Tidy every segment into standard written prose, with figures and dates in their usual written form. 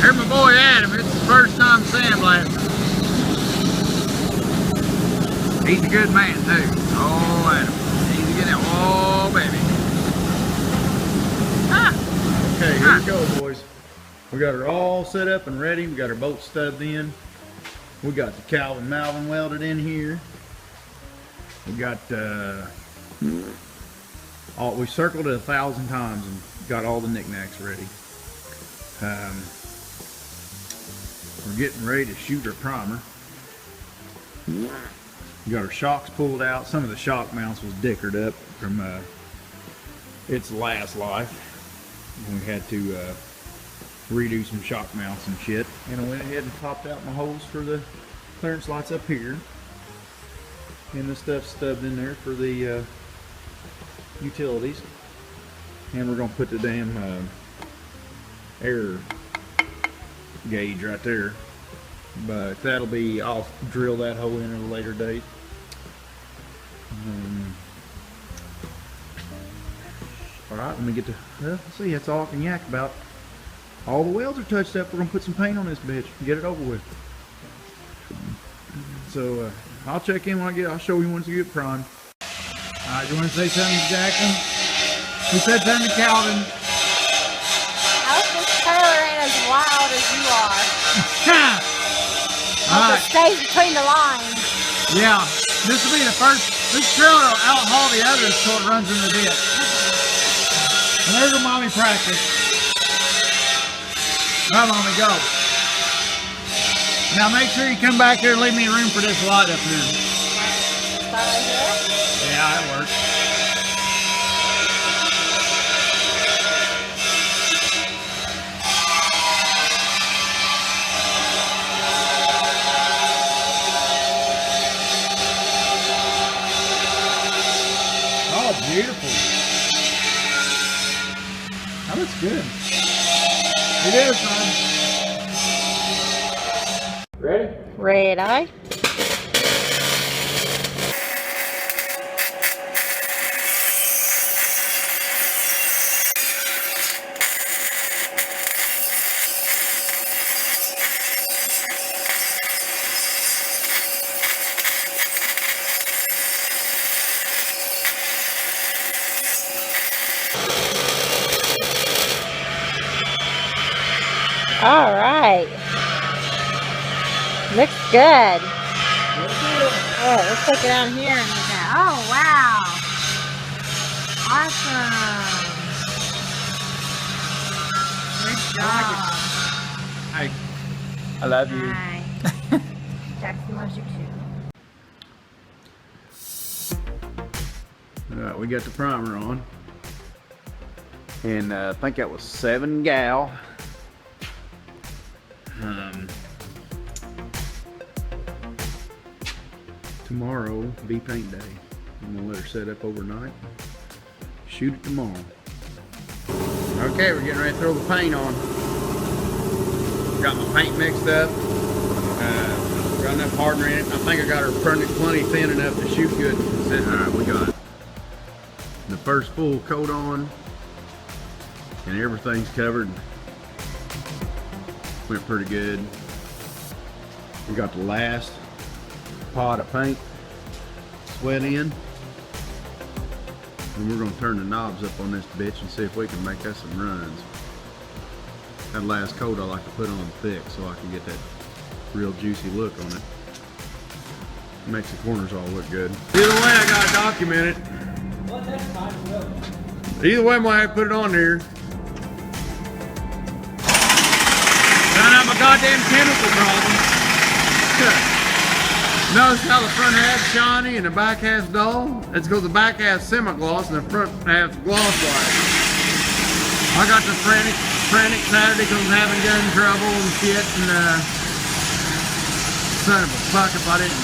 Here's my boy Adam. It's his first time sandblasting. He's a good man too. Oh, Adam. He's a good man. Oh, baby. Ah. Okay, here we go, boys. We got her all set up and ready. We got her bolt stubbed in. We got the Calvin Malvin welded in here. We got we circled it 1,000 times and got all the knickknacks ready. We're getting ready to shoot our primer. We got our shocks pulled out. Some of the shock mounts was dickered up from its last life. And we had to redo some shock mounts and shit. And I went ahead and popped out my holes for the clearance lights up here. And the stuff stubbed in there for the utilities. And we're going to put the damn air gauge right there. But that'll be, I'll drill that hole in at a later date. Alright, let me get to, well, let's see, that's all I can yak about. All the welds are touched up. We're going to put some paint on this bitch and get it over with. So, I'll check in when I get, I'll show you once you get primed. Alright, you want to say something to Jackson? Who said something to Calvin? I hope this trailer ain't as loud as you are. Alright. It stays between the lines. Yeah, this will be the first, this trailer will out-haul the others so it runs in the ditch. And there's a mommy practice. Right, mommy, go. Now make sure you come back here and leave me room for this light up here. Yeah, that works. Oh, beautiful. That looks good. It is, son. Ready? Ready? All right. Looks good. Oh, let's take it down here and look at. Oh, wow. Awesome. Good job. Hey, I love you. Hi. Jackson loves you too. Alright, we got the primer on. And I think that was 7 gal. Tomorrow be paint day. I'm gonna let her set up overnight. Shoot it tomorrow. Okay, we're getting ready to throw the paint on. Got my paint mixed up. Got enough hardener in it. I think I got her plenty thin enough to shoot good. Alright, we got the first full coat on. And everything's covered. Went pretty good. We got the last pot of paint sweat in. And we're gonna turn the knobs up on this bitch and see if we can make us some runs. That last coat I like to put on thick so I can get that real juicy look on it. Makes the corners all look good. Either way, I gotta document it. Either way, I'm gonna have to put it on there. Found out my goddamn chemical problem. Notice how the front half's shiny and the back half's dull? It's because the back half's semi-gloss and the front half's gloss white. I got the frantic Saturday because I'm having gun trouble and shit, and son of a fuck if I didn't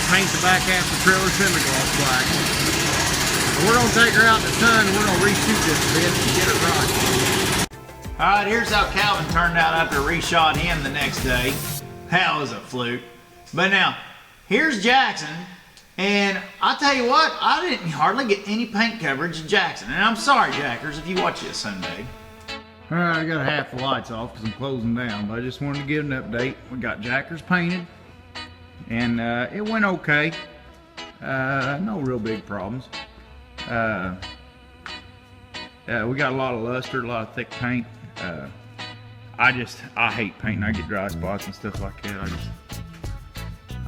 paint the back half of the trailer semi-gloss black. But we're gonna take her out in the sun and we're gonna reshoot this bitch and get it right. Alright, here's how Calvin turned out after reshot him the next day. That was a fluke. But now, here's Jackson, and I tell you what, I didn't hardly get any paint coverage of Jackson. And I'm sorry, Jackers, if you watch this someday. Alright, I got half the lights off because I'm closing down, but I just wanted to give an update. We got jackers painted, and it went okay. No real big problems. We got a lot of luster, a lot of thick paint. I hate painting. I get dry spots and stuff like that.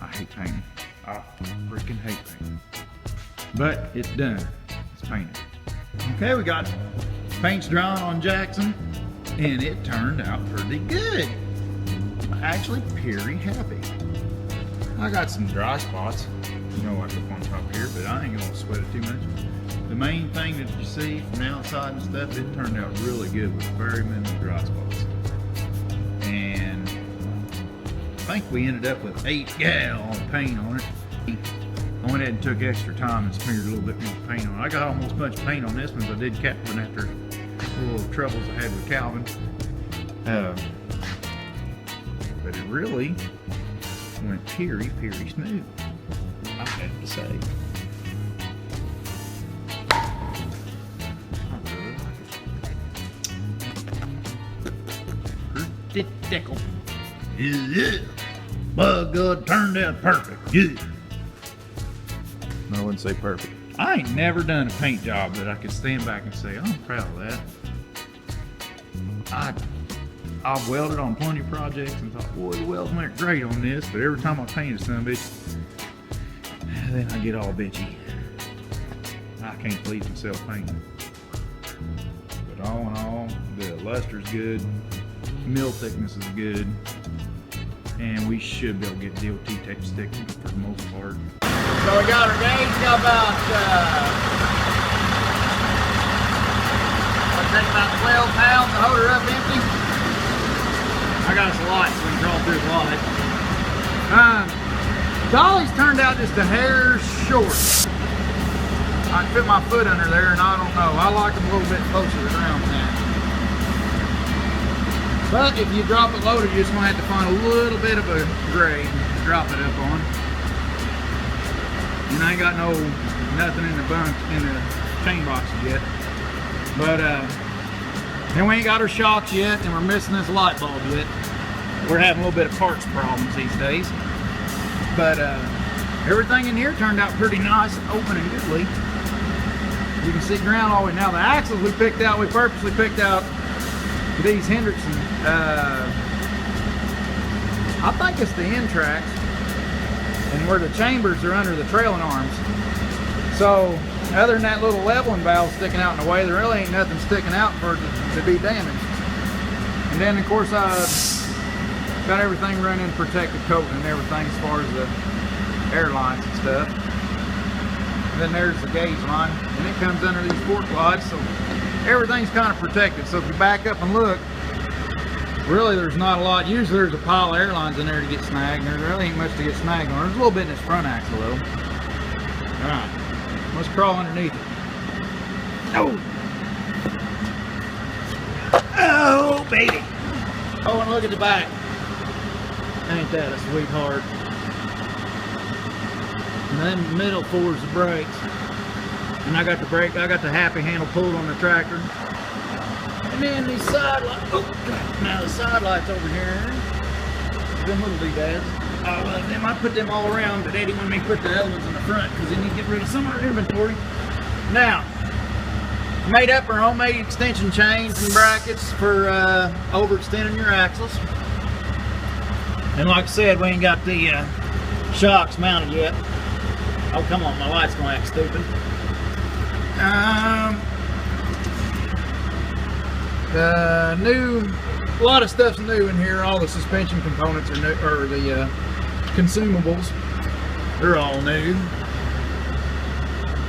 I hate painting. I freaking hate painting. But it's done. It's painted. Okay, we got paints drying on Jackson, and it turned out pretty good. I'm actually pretty happy. I got some dry spots, like up on top here, but I ain't gonna sweat it too much. The main thing that you see from the outside and stuff, it turned out really good with very minimal dry spots. And I think we ended up with 8 gallons of paint on it. I went ahead and took extra time and smeared a little bit more paint on it. I got almost as much paint on this one as I did Calvin after the little troubles I had with Calvin. But it really went pretty smooth, I have to say. Pretty tickle. Yeah. Bug good, turned out perfect. Yeah. I wouldn't say perfect. I ain't never done a paint job that I could stand back and say, I'm proud of that. I've welded on plenty of projects and thought, boy, the weld went great on this, but every time I painted some bitch, then I get all bitchy. I can't please myself painting. But all in all, the luster's good, mill thickness is good, and we should be able to get DOT tape sticking for the most part. So we got our gauge, got about, I'll take about 12 pounds to hold her up empty. I got us a lot, so we can crawl through the lot. Dolly's turned out just a hair short. I can fit my foot under there, and I don't know. I like them a little bit closer to the ground than that. But if you drop it loaded, you're just going to have to find a little bit of a grade to drop it up on. And I ain't got nothing in the bunk in the chain boxes yet. But then we ain't got our shocks yet, and we're missing this light bulb yet. We're having a little bit of parts problems these days. But everything in here turned out pretty nice, open and goodly. You can see ground all the way. Now the axles we purposely picked out these Hendrickson. I think it's the end tracks, and where the chambers are under the trailing arms. So other than that little leveling valve sticking out in the way, there really ain't nothing sticking out for it to be damaged. And then of course I got everything running protective coating and everything as far as the air lines and stuff. And then there's the gauge line, and it comes under these fork lights, so everything's kind of protected. So if you back up and look, really there's not a lot. Usually there's a pile of air lines in there to get snagged, and there really ain't much to get snagged on. There's a little bit in this front axle though. Alright, let's crawl underneath it. Oh! Oh, baby! Oh, and look at the back. Ain't that a sweetheart? And then the middle fours the brakes. And I got the happy handle pulled on the tractor. And then these side lights, now the side lights over here, them little doodads. I put them all around, but Eddie wanted me to put the other ones in the front because they need to get rid of some of our inventory. Now, made up our homemade extension chains and brackets for overextending your axles. And like I said, we ain't got the shocks mounted yet. Oh, come on, my light's gonna act stupid. A lot of stuff's new in here. All the suspension components are new, or the consumables, they're all new.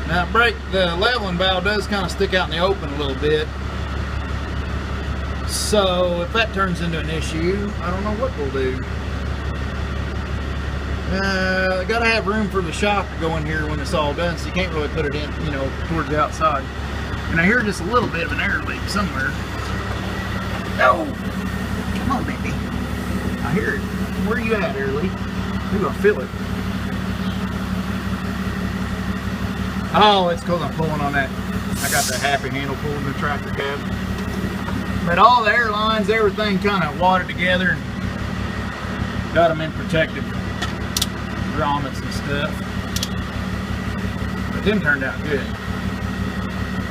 Now the leveling valve does kind of stick out in the open a little bit. So if that turns into an issue, I don't know what we'll do. Gotta have room for the shock to go in here when it's all done, so you can't really put it in, towards the outside. And I hear just a little bit of an air leak somewhere. No! Come on, baby. I hear it. Where are you at, air leak? You're gonna feel it. Oh, it's because I'm pulling on that. I got the happy handle pulling the tractor cab. But all the airlines, everything kind of wadded together and got them in protective grommets and stuff. But them turned out good.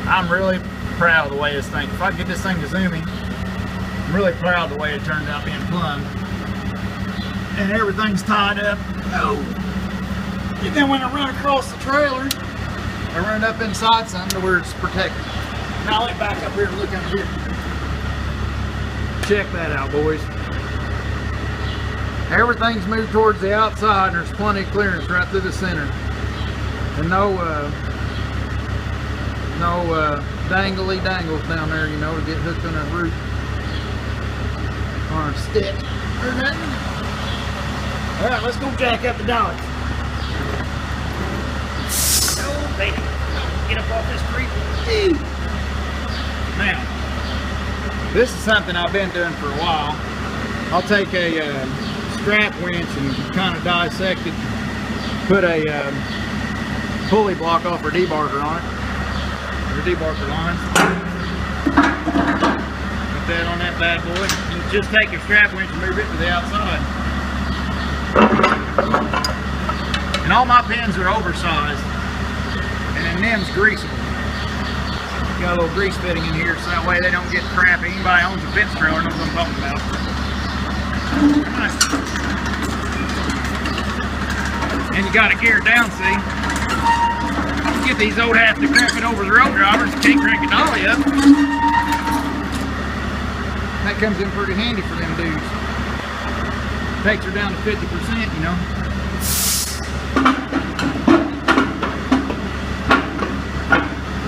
I'm really proud of the way this thing, if I get this thing to zooming, I'm really proud of the way it turned out being plumbed. And everything's tied up. Oh. And then when I run across the trailer, I run up inside something to where it's protected. Now let me back up here and look under here. Check that out, boys. Everything's moved towards the outside and there's plenty of clearance right through the center. And no dangly dangles down there, you know, to get hooked on a root or a stick or nothing. Alright, let's go jack up the dolly. Oh, baby. Get up off this creek. Now, this is something I've been doing for a while. I'll take a strap winch and kind of dissect it, put a pulley block off or debarker on it, or debarker line. Put that on that bad boy. And just take a strap winch and move it to the outside. And all my pins are oversized, and then them's greasable. Got a little grease fitting in here so that way they don't get crappy. Anybody owns a fence trailer knows what I'm talking about. Right. And you got to gear it down, see? Get these old hats to crank it over the road drivers. Can't crank a dolly up. That comes in pretty handy for them dudes. Takes her down to 50%, you know.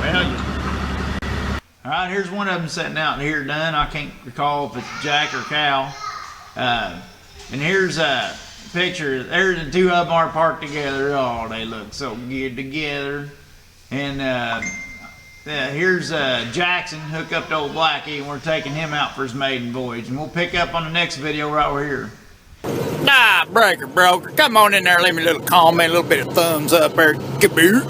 Well, alright, here's one of them sitting out here done. I can't recall if it's Jack or Cal. And here's a picture. There's the two of them are parked together. Oh, they look so good together. And here's Jackson hooked up to old Blackie, and we're taking him out for his maiden voyage. And we'll pick up on the next video right over here. Nah, breaker broker. Come on in there, leave me a little comment, a little bit of thumbs up there. Kaboot.